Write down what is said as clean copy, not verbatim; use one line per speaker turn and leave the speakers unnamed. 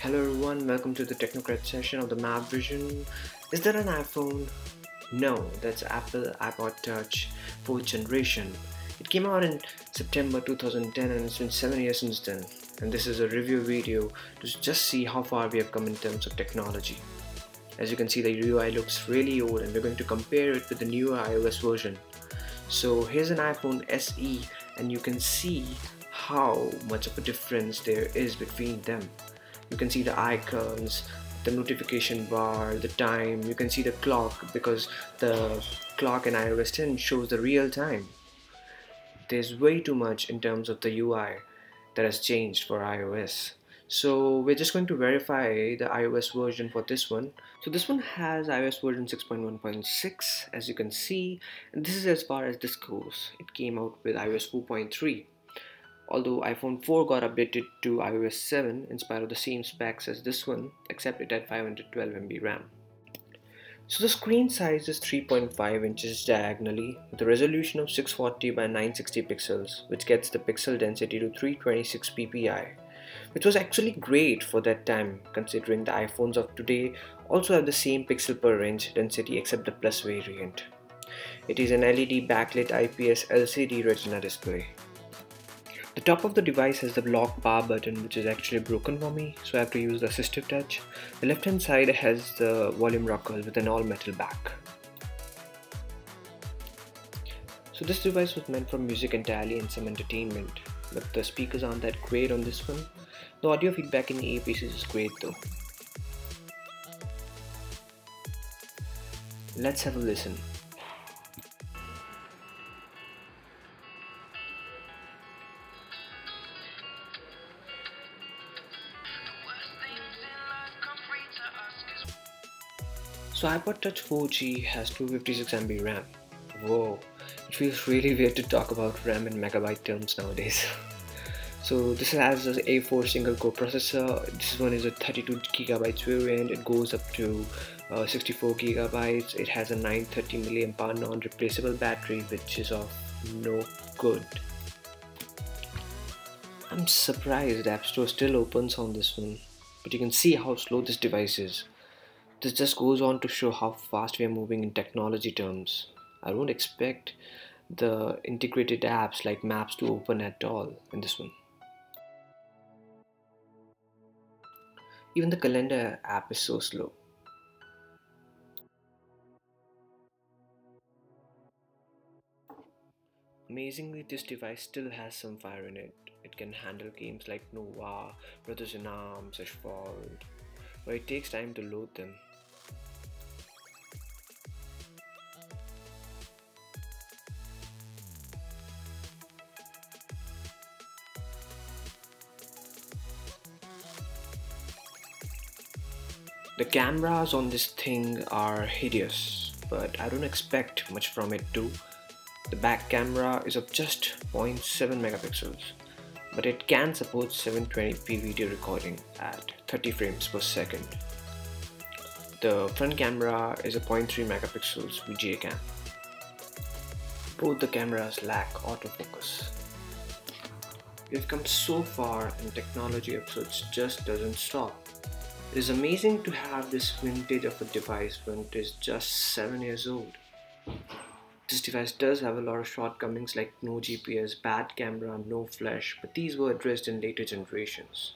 Hello everyone, welcome to the Technocrat session of the Map Vision. Is that an iPhone? No, that's Apple iPod Touch 4th generation. It came out in September 2010 and it's been 7 years since then. And this is a review video to just see how far we have come in terms of technology. As you can see, the UI looks really old and we're going to compare it with the newer iOS version. So here's an iPhone SE and you can see how much of a difference there is between them. You can see the icons, the notification bar, the time. You can see the clock because the clock in iOS 10 shows the real time. There's way too much in terms of the UI that has changed for iOS. So we're just going to verify the iOS version for this one. So this one has iOS version 6.1.6 as you can see, and this is as far as this goes. It came out with iOS 4.3. Although iPhone 4 got updated to iOS 7 in spite of the same specs as this one, except it had 512 MB RAM. So the screen size is 3.5 inches diagonally with a resolution of 640 by 960 pixels, which gets the pixel density to 326 ppi, which was actually great for that time considering the iPhones of today also have the same pixel per inch density except the Plus variant. It is an LED backlit IPS LCD Retina display. The top of the device has the lock power button, which is actually broken for me, so I have to use the assistive touch. The left hand side has the volume rocker with an all metal back. So this device was meant for music entirely and some entertainment, but the speakers aren't that great on this one. The audio feedback in the earpieces is great though. Let's have a listen. So iPod Touch 4G has 256 MB RAM. Whoa, it feels really weird to talk about RAM in megabyte terms nowadays. So this has an A4 single core processor. This one is a 32 gigabytes variant. It goes up to 64 gigabytes. It has a 930 mAh non-replaceable battery, which is of no good. I'm surprised App Store still opens on this one, but you can see how slow this device is. This just goes on to show how fast we are moving in technology terms. I don't expect the integrated apps like Maps to open at all in this one. Even the calendar app is so slow. Amazingly, this device still has some fire in it. It can handle games like Nova, Brothers in Arms, Asphalt, but it takes time to load them. The cameras on this thing are hideous, but I don't expect much from it too. The back camera is of just 0.7 megapixels, but it can support 720p video recording at 30 frames per second. The front camera is a 0.3 megapixels VGA cam. Both the cameras lack autofocus. We've come so far and technology episodes just doesn't stop. It is amazing to have this vintage of a device when it is just 7 years old. This device does have a lot of shortcomings like no GPS, bad camera, no flash, but these were addressed in later generations.